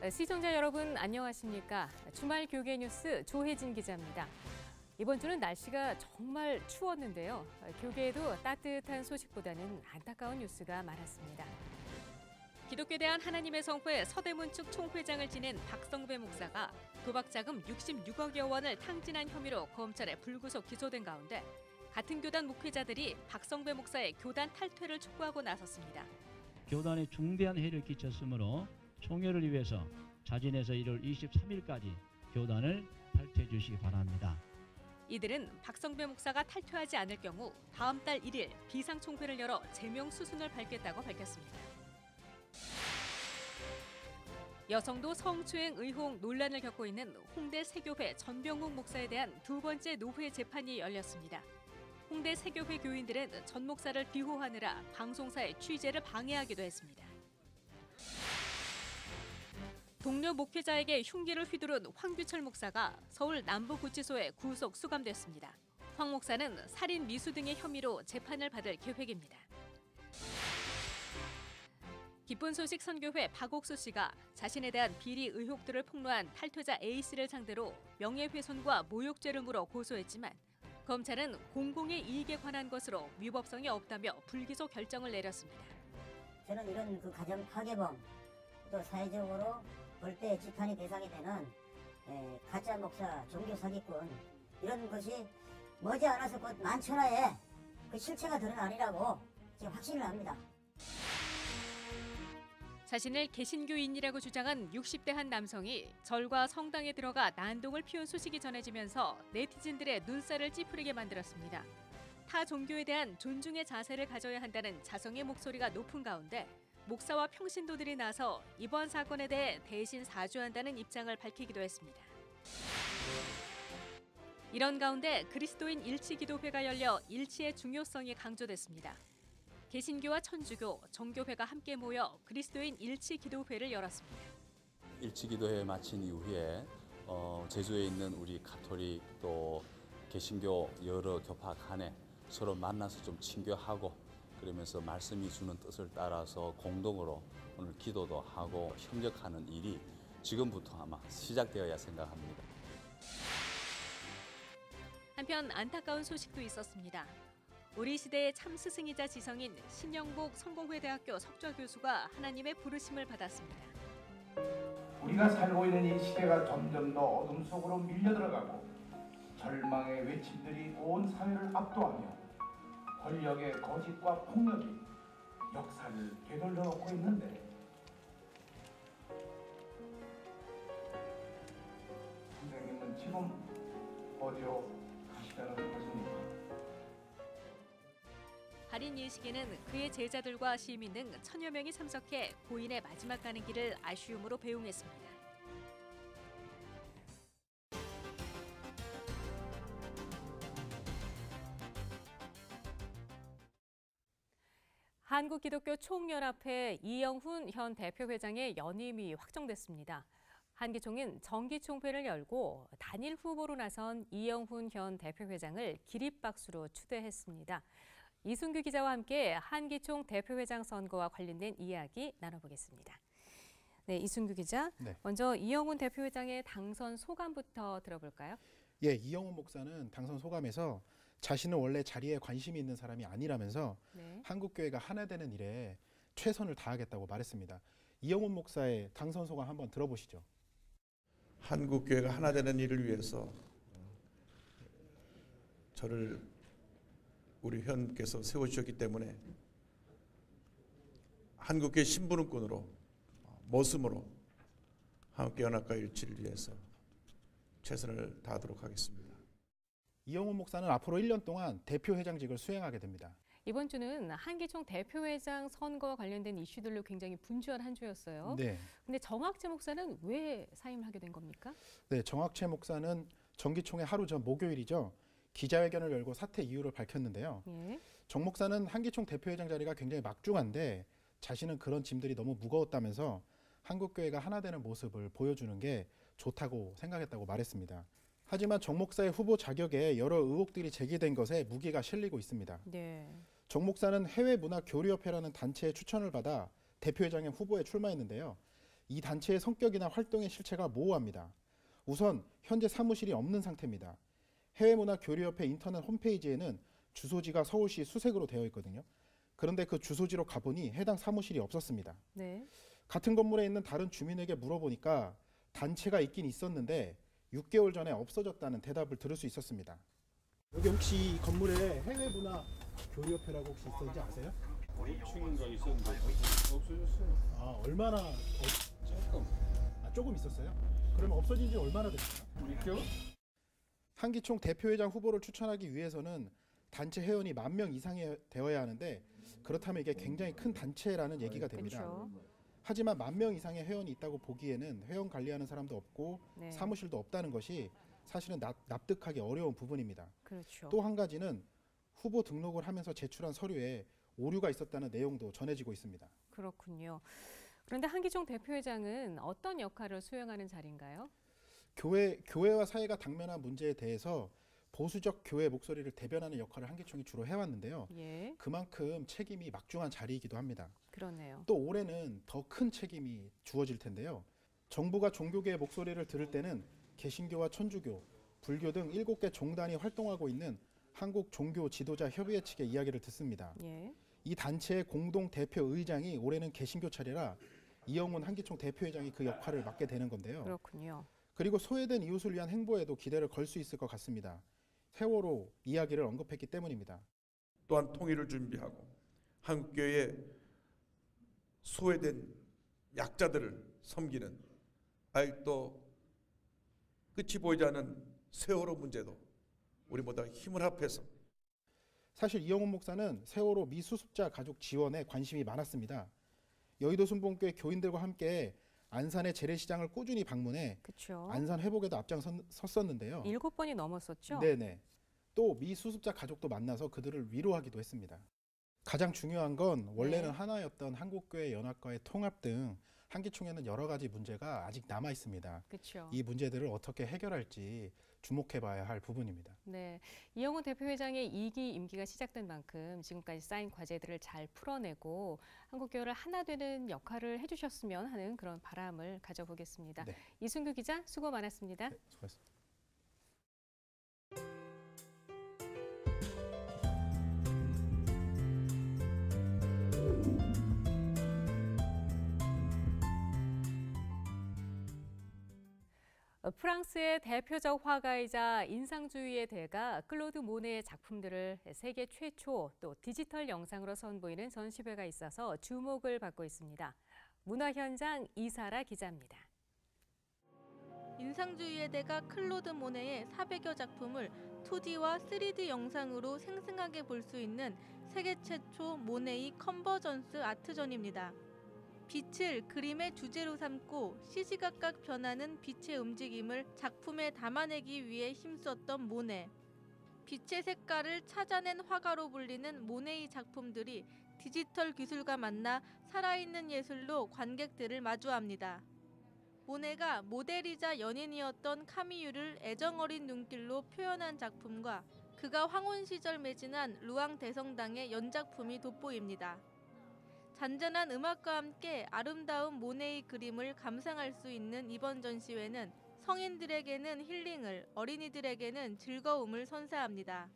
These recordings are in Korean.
시청자 여러분 안녕하십니까? 주말 교계 뉴스 조혜진 기자입니다. 이번 주는 날씨가 정말 추웠는데요. 교계에도 따뜻한 소식보다는 안타까운 뉴스가 많았습니다. 기독교에 대한 하나님의 성회 서대문 측 총회장을 지낸 박성배 목사가 도박자금 66억여 원을 탕진한 혐의로 검찰에 불구속 기소된 가운데 같은 교단 목회자들이 박성배 목사의 교단 탈퇴를 촉구하고 나섰습니다. 교단에 중대한 해를 끼쳤으므로 총회를 위해서 자진해서 1월 23일까지 교단을 탈퇴해 주시기 바랍니다. 이들은 박성배 목사가 탈퇴하지 않을 경우 다음 달 1일 비상총회를 열어 제명 수순을 밟겠다고 밝혔습니다. 여성도 성추행 의혹 논란을 겪고 있는 홍대 세교회 전병욱 목사에 대한 두 번째 노회 재판이 열렸습니다. 홍대 세교회 교인들은 전 목사를 비호하느라 방송사의 취재를 방해하기도 했습니다. 동료 목회자에게 흉기를 휘두른 황규철 목사가 서울 남부구치소에 구속 수감됐습니다. 황 목사는 살인 미수 등의 혐의로 재판을 받을 계획입니다. 기쁜 소식 선교회 박옥수 씨가 자신에 대한 비리 의혹들을 폭로한 탈퇴자 A씨를 상대로 명예훼손과 모욕죄를 물어 고소했지만 검찰은 공공의 이익에 관한 것으로 위법성이 없다며 불기소 결정을 내렸습니다. 저는 이런 가정 파괴범, 또 사회적으로 볼 때 지탄이 대상이 되는 가짜 목사, 종교 사기꾼 이런 것이 머지않아서 곧 만천하에 그 실체가 드러나리라고 지금 확신을 합니다. 자신을 개신교인이라고 주장한 60대 한 남성이 절과 성당에 들어가 난동을 피운 소식이 전해지면서 네티즌들의 눈살을 찌푸리게 만들었습니다. 타 종교에 대한 존중의 자세를 가져야 한다는 자성의 목소리가 높은 가운데 목사와 평신도들이 나서 이번 사건에 대해 대신 사죄한다는 입장을 밝히기도 했습니다. 이런 가운데 그리스도인 일치기도회가 열려 일치의 중요성이 강조됐습니다. 개신교와 천주교, 정교회가 함께 모여 그리스도인 일치기도회를 열었습니다. 일치기도회 마친 이후에 제주에 있는 우리 가톨릭 또 개신교 여러 교파 간에 서로 만나서 좀 친교하고 그러면서 말씀이 주는 뜻을 따라서 공동으로 오늘 기도도 하고 협력하는 일이 지금부터 아마 시작되어야 생각합니다. 한편 안타까운 소식도 있었습니다. 우리 시대의 참 스승이자 지성인 신영복 성공회대학교 석좌 교수가 하나님의 부르심을 받았습니다. 우리가 살고 있는 이 시대가 점점 더 어둠 속으로 밀려들어가고 절망의 외침들이 온 사회를 압도하며 권력의 거짓과 폭력이 역사를 되돌려 놓고 있는데 선생님은 지금 어디로 가시다는 것입니까? 할인 예식에는 그의 제자들과 시민 등 1000여 명이 참석해 고인의 마지막 가는 길을 아쉬움으로 배웅했습니다. 한국기독교 총연합회 이영훈 현 대표회장의 연임이 확정됐습니다. 한기총은 정기총회를 열고 단일 후보로 나선 이영훈 현 대표회장을 기립박수로 추대했습니다. 이순규 기자와 함께 한기총 대표회장 선거와 관련된 이야기 나눠보겠습니다. 네, 이순규 기자. 네. 먼저 이영훈 대표회장의 당선 소감부터 들어볼까요? 예, 이영훈 목사는 당선 소감에서 자신은 원래 자리에 관심이 있는 사람이 아니라면서 네. 한국교회가 하나 되는 일에 최선을 다하겠다고 말했습니다. 이영훈 목사의 당선 소감 한번 들어보시죠. 한국교회가 하나 되는 일을 위해서 저를 우리 회원께서 세워주셨기 때문에 한국교회 신부름꾼으로 모습으로 한국교회 연합과 일치를 위해서 최선을 다하도록 하겠습니다. 이영훈 목사는 앞으로 1년 동안 대표회장직을 수행하게 됩니다. 이번 주는 한기총 대표회장 선거와 관련된 이슈들로 굉장히 분주한 한 주였어요. 네. 근데 정학재 목사는 왜 사임을 하게 된 겁니까? 네, 정학재 목사는 정기총회 하루 전 목요일이죠. 기자회견을 열고 사퇴 이유를 밝혔는데요. 예. 정 목사는 한기총 대표회장 자리가 굉장히 막중한데 자신은 그런 짐들이 너무 무거웠다면서 한국교회가 하나 되는 모습을 보여주는 게 좋다고 생각했다고 말했습니다. 하지만 정 목사의 후보 자격에 여러 의혹들이 제기된 것에 무게가 실리고 있습니다. 네. 정 목사는 해외문화교류협회라는 단체의 추천을 받아 대표회장의 후보에 출마했는데요. 이 단체의 성격이나 활동의 실체가 모호합니다. 우선 현재 사무실이 없는 상태입니다. 해외문화교류협회 인터넷 홈페이지에는 주소지가 서울시 수색으로 되어 있거든요. 그런데 그 주소지로 가보니 해당 사무실이 없었습니다. 네. 같은 건물에 있는 다른 주민에게 물어보니까 단체가 있긴 있었는데 6개월 전에 없어졌다는 대답을 들을 수 있었습니다. 여기 혹시 이 건물에 해외문화교류협회라고 혹시 있었는지 아세요? 5층인가 있었는데 없어졌어요. 아, 얼마나 조금. 조금 있었어요? 그러면 없어진 지 얼마나 됐어요? 6개월? 한기총 대표회장 후보를 추천하기 위해서는 단체 회원이 10,000명 이상이 되어야 하는데 그렇다면 이게 굉장히 큰 단체라는 얘기가 됩니다. 그렇죠. 하지만 10,000명 이상의 회원이 있다고 보기에는 회원 관리하는 사람도 없고 네. 사무실도 없다는 것이 사실은 납득하기 어려운 부분입니다. 그렇죠. 또 한 가지는 후보 등록을 하면서 제출한 서류에 오류가 있었다는 내용도 전해지고 있습니다. 그렇군요. 그런데 한기총 대표회장은 어떤 역할을 수행하는 자리인가요? 교회와 사회가 당면한 문제에 대해서 보수적 교회 목소리를 대변하는 역할을 한기총이 주로 해왔는데요. 예, 그만큼 책임이 막중한 자리이기도 합니다. 그러네요. 또 올해는 더 큰 책임이 주어질 텐데요. 정부가 종교계의 목소리를 들을 때는 개신교와 천주교, 불교 등 7개 종단이 활동하고 있는 한국 종교 지도자 협의회 측의 이야기를 듣습니다. 예, 이 단체의 공동 대표 의장이 올해는 개신교 차례라 이영훈 한기총 대표회장이 그 역할을 맡게 되는 건데요. 그렇군요. 그리고 소외된 이웃을 위한 행보에도 기대를 걸 수 있을 것 같습니다. 세월호 이야기를 언급했기 때문입니다. 또한 통일을 준비하고 한국교회의 소외된 약자들을 섬기는 아직도 끝이 보이지 않는 세월호 문제도 우리 모두 힘을 합해서 사실 이영훈 목사는 세월호 미수습자 가족 지원에 관심이 많았습니다. 여의도 순복음교회 교인들과 함께 안산의 재래시장을 꾸준히 방문해 그렇죠. 안산 회복에도 앞장섰었는데요. 7번이 넘었었죠? 네네. 또 미수습자 가족도 만나서 그들을 위로하기도 했습니다. 가장 중요한 건 원래는 네. 하나였던 한국교회 연합과의 통합 등 한기총에는 여러 가지 문제가 아직 남아 있습니다. 그렇죠. 이 문제들을 어떻게 해결할지 주목해봐야 할 부분입니다. 네, 이영훈 대표회장의 2기 임기가 시작된 만큼 지금까지 쌓인 과제들을 잘 풀어내고 한국교회를 하나 되는 역할을 해주셨으면 하는 그런 바람을 가져보겠습니다. 네. 이순규 기자 수고 많았습니다. 네, 수고하셨습니다. 프랑스의 대표적 화가이자 인상주의의 대가 클로드 모네의 작품들을 세계 최초 또 디지털 영상으로 선보이는 전시회가 있어서 주목을 받고 있습니다. 문화현장 이사라 기자입니다. 인상주의의 대가 클로드 모네의 400여 작품을 2D와 3D 영상으로 생생하게 볼 수 있는 세계 최초 모네이 컨버전스 아트전입니다. 빛을 그림의 주제로 삼고 시시각각 변하는 빛의 움직임을 작품에 담아내기 위해 힘썼던 모네. 빛의 색깔을 찾아낸 화가로 불리는 모네의 작품들이 디지털 기술과 만나 살아있는 예술로 관객들을 마주합니다. 모네가 모델이자 연인이었던 카미유를 애정어린 눈길로 표현한 작품과 그가 황혼 시절 매진한 루앙 대성당의 연작품이 돋보입니다. 잔잔한 음악과 함께 아름다운 모네의 그림을 감상할 수 있는 이번 전시회는 성인들에게는 힐링을, 어린이들에게는 즐거움을 선사합니다.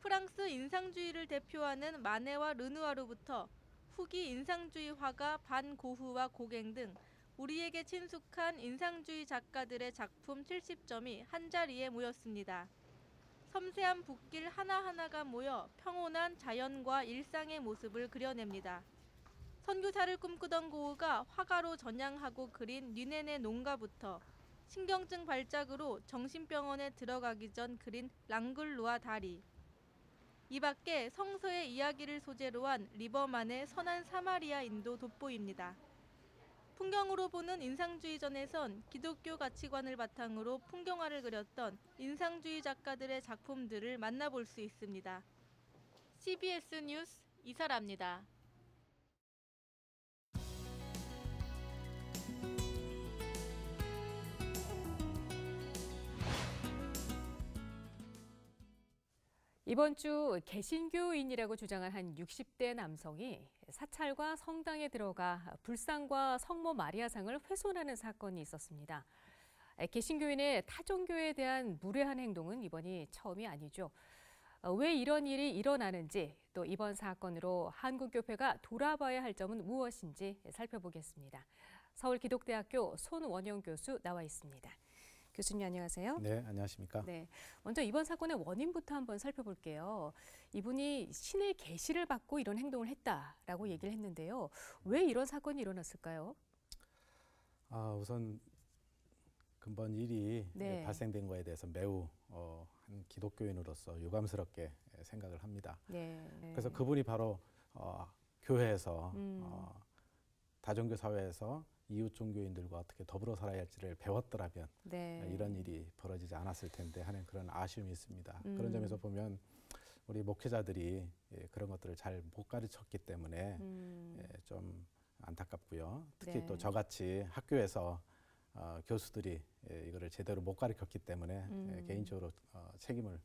프랑스 인상주의를 대표하는 마네와 르누아르부터 후기 인상주의 화가 반 고흐와 고갱 등 우리에게 친숙한 인상주의 작가들의 작품 70점이 한자리에 모였습니다. 섬세한 붓길 하나하나가 모여 평온한 자연과 일상의 모습을 그려냅니다. 선교사를 꿈꾸던 고흐가 화가로 전향하고 그린 뉘넨의 농가부터 신경증 발작으로 정신병원에 들어가기 전 그린 랑글루아 다리, 이 밖에 성서의 이야기를 소재로 한 리버만의 선한 사마리아인도 돋보입니다. 풍경으로 보는 인상주의전에선 기독교 가치관을 바탕으로 풍경화를 그렸던 인상주의 작가들의 작품들을 만나볼 수 있습니다. CBS 뉴스 이사라입니다. 이번 주 개신교인이라고 주장한 한 60대 남성이 사찰과 성당에 들어가 불상과 성모 마리아상을 훼손하는 사건이 있었습니다. 개신교인의 타종교에 대한 무례한 행동은 이번이 처음이 아니죠. 왜 이런 일이 일어나는지, 또 이번 사건으로 한국교회가 돌아봐야 할 점은 무엇인지 살펴보겠습니다. 서울기독대학교 손원영 교수 나와 있습니다. 교수님 안녕하세요. 네, 안녕하십니까. 네, 먼저 이번 사건의 원인부터 한번 살펴볼게요. 이분이 신의 계시를 받고 이런 행동을 했다라고 얘기를 했는데요. 왜 이런 사건이 일어났을까요? 우선 근본 일이 네. 발생된 거에 대해서 매우 한 기독교인으로서 유감스럽게 생각을 합니다. 네. 그래서 그분이 바로 교회에서 다종교 사회에서 이웃 종교인들과 어떻게 더불어 살아야 할지를 배웠더라면 네. 이런 일이 벌어지지 않았을 텐데 하는 그런 아쉬움이 있습니다. 그런 점에서 보면 우리 목회자들이 그런 것들을 잘 못 가르쳤기 때문에 좀 안타깝고요. 특히 네. 또 저같이 학교에서 교수들이 이거를 제대로 못 가르쳤기 때문에 개인적으로 책임을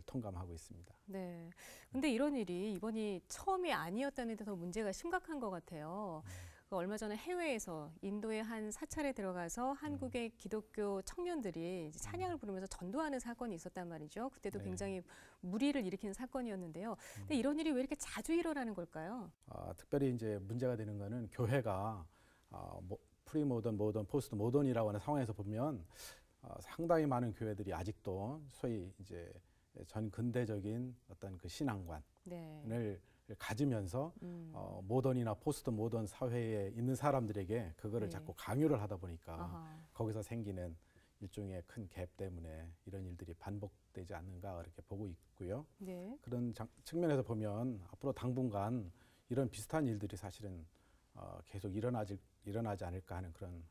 통감하고 있습니다. 네. 근데 이런 일이 이번이 처음이 아니었다는 데 더 문제가 심각한 것 같아요. 얼마 전에 해외에서 인도의 한 사찰에 들어가서 한국의 기독교 청년들이 이제 찬양을 부르면서 전도하는 사건이 있었단 말이죠. 그때도 네. 굉장히 무리를 일으키는 사건이었는데요. 근데 이런 일이 왜 이렇게 자주 일어나는 걸까요? 특별히 이제 문제가 되는 거는 교회가 프리모던, 모던, 포스트 모던이라고 하는 상황에서 보면 상당히 많은 교회들이 아직도 소위 이제 전 근대적인 어떤 그 신앙관을 네. 가지면서 모던이나 포스트 모던 사회에 있는 사람들에게 그거를 네. 자꾸 강요를 하다 보니까 아하. 거기서 생기는 일종의 큰 갭 때문에 이런 일들이 반복되지 않는가 이렇게 보고 있고요. 네. 그런 측면에서 보면 앞으로 당분간 이런 비슷한 일들이 사실은 계속 일어나지 않을까 하는 그런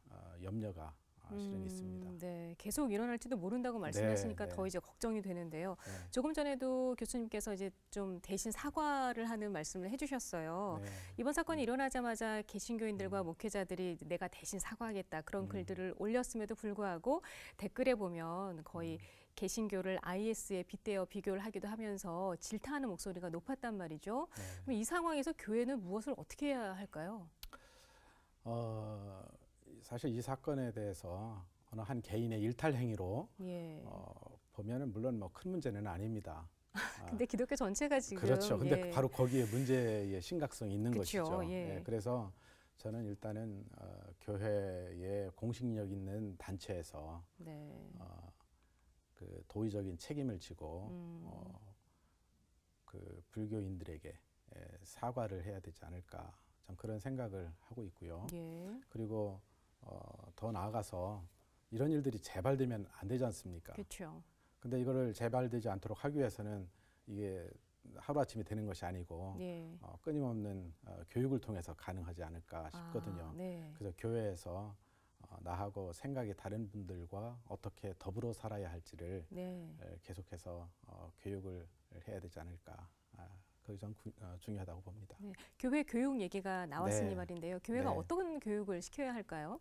염려가 실은 있습니다. 네, 계속 일어날지도 모른다고 말씀하시니까 네. 더 이제 걱정이 되는데요. 네. 조금 전에도 교수님께서 이제 좀 대신 사과를 하는 말씀을 해주셨어요. 네. 이번 사건이 일어나자마자 개신교인들과 목회자들이 내가 대신 사과하겠다 그런 글들을 올렸음에도 불구하고 댓글에 보면 거의 개신교를 IS에 빗대어 비교를 하기도 하면서 질타하는 목소리가 높았단 말이죠. 네. 그럼 이 상황에서 교회는 무엇을 어떻게 해야 할까요? 사실 이 사건에 대해서 어느 한 개인의 일탈 행위로 예. 보면은 물론 뭐 큰 문제는 아닙니다. 근데 기독교 전체가 지금 그렇죠. 근데 예. 바로 거기에 문제의 심각성이 있는 그쵸, 것이죠. 예. 그래서 저는 일단은 교회의 공식력 있는 단체에서 네. 그 도의적인 책임을 지고 그 불교인들에게 사과를 해야 되지 않을까, 좀 그런 생각을 하고 있고요. 예. 그리고 더 나아가서 이런 일들이 재발되면 안 되지 않습니까? 그렇죠. 근데 이거를 재발되지 않도록 하기 위해서는 이게 하루아침에 되는 것이 아니고 예. 끊임없는 교육을 통해서 가능하지 않을까 싶거든요. 네. 그래서 교회에서 나하고 생각이 다른 분들과 어떻게 더불어 살아야 할지를 네. 계속해서 교육을 해야 되지 않을까. 그게 좀 중요하다고 봅니다. 네. 교회 교육 얘기가 나왔으니 네. 말인데요. 교회가 네. 어떤 교육을 시켜야 할까요?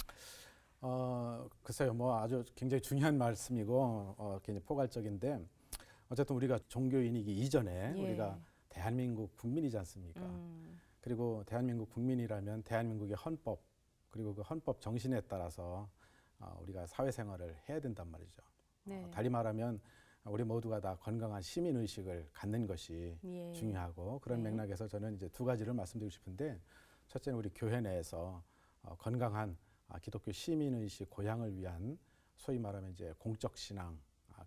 글쎄요, 뭐 아주 굉장히 중요한 말씀이고 굉장히 포괄적인데, 어쨌든 우리가 종교인이기 이전에 예. 우리가 대한민국 국민이지 않습니까? 그리고 대한민국 국민이라면 대한민국의 헌법, 그리고 그 헌법 정신에 따라서 우리가 사회생활을 해야 된단 말이죠. 네. 달리 말하면 우리 모두가 다 건강한 시민 의식을 갖는 것이 예. 중요하고, 그런 네. 맥락에서 저는 이제 두 가지를 말씀드리고 싶은데, 첫째는 우리 교회 내에서 건강한 기독교 시민 의식 고양을 위한 소위 말하면 이제 공적 신앙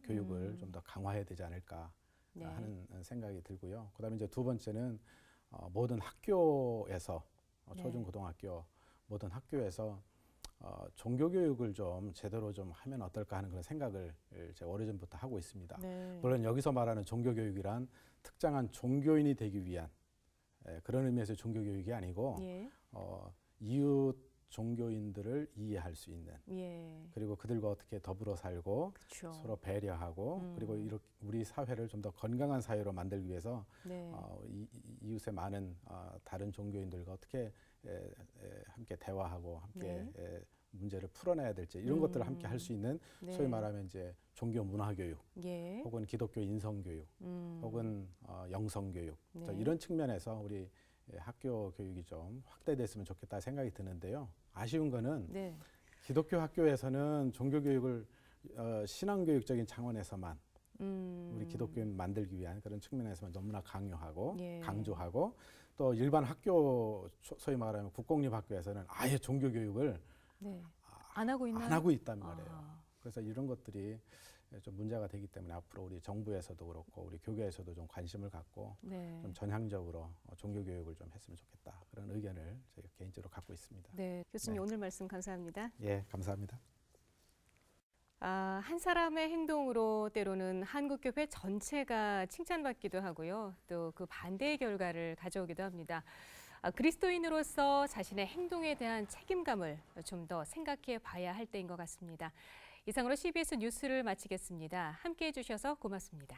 교육을 좀 더 강화해야 되지 않을까 네. 하는 생각이 들고요. 그다음에 이제 두 번째는 모든 학교에서 초중 고등학교 모든 학교에서 종교 교육을 좀 제대로 좀 하면 어떨까 하는 그런 생각을 제가 오래전부터 하고 있습니다. 네. 물론 여기서 말하는 종교 교육이란 특정한 종교인이 되기 위한 그런 의미에서 종교 교육이 아니고 예. 이웃 종교인들을 이해할 수 있는, 예. 그리고 그들과 어떻게 더불어 살고 그쵸. 서로 배려하고 그리고 이렇게 우리 사회를 좀 더 건강한 사회로 만들기 위해서 네. 이웃의 많은 다른 종교인들과 어떻게 함께 대화하고 함께 문제를 풀어내야 될지 이런 것들을 함께 할 수 있는 네. 소위 말하면 이제 종교 문화 교육, 예. 혹은 기독교 인성 교육, 혹은 영성 교육 네. 이런 측면에서 우리 학교 교육이 좀 확대됐으면 좋겠다 생각이 드는데요. 아쉬운 거는 네. 기독교 학교에서는 종교 교육을 신앙 교육적인 차원에서만 우리 기독교인 만들기 위한 그런 측면에서만 너무나 강요하고 예. 강조하고 또 일반 학교 소위 말하면 국공립 학교에서는 아예 종교 교육을 네. 안 하고 있나요? 안 하고 있단 말이에요. 아. 그래서 이런 것들이 좀 문제가 되기 때문에 앞으로 우리 정부에서도 그렇고 우리 교계에서도 좀 관심을 갖고 네. 좀 전향적으로 종교 교육을 좀 했으면 좋겠다 그런 의견을 제가 개인적으로 갖고 있습니다. 네. 교수님 네. 오늘 말씀 감사합니다. 예, 감사합니다. 한 사람의 행동으로 때로는 한국교회 전체가 칭찬받기도 하고요. 또 그 반대의 결과를 가져오기도 합니다. 그리스도인으로서 자신의 행동에 대한 책임감을 좀 더 생각해 봐야 할 때인 것 같습니다. 이상으로 CBS 뉴스를 마치겠습니다. 함께해 주셔서 고맙습니다.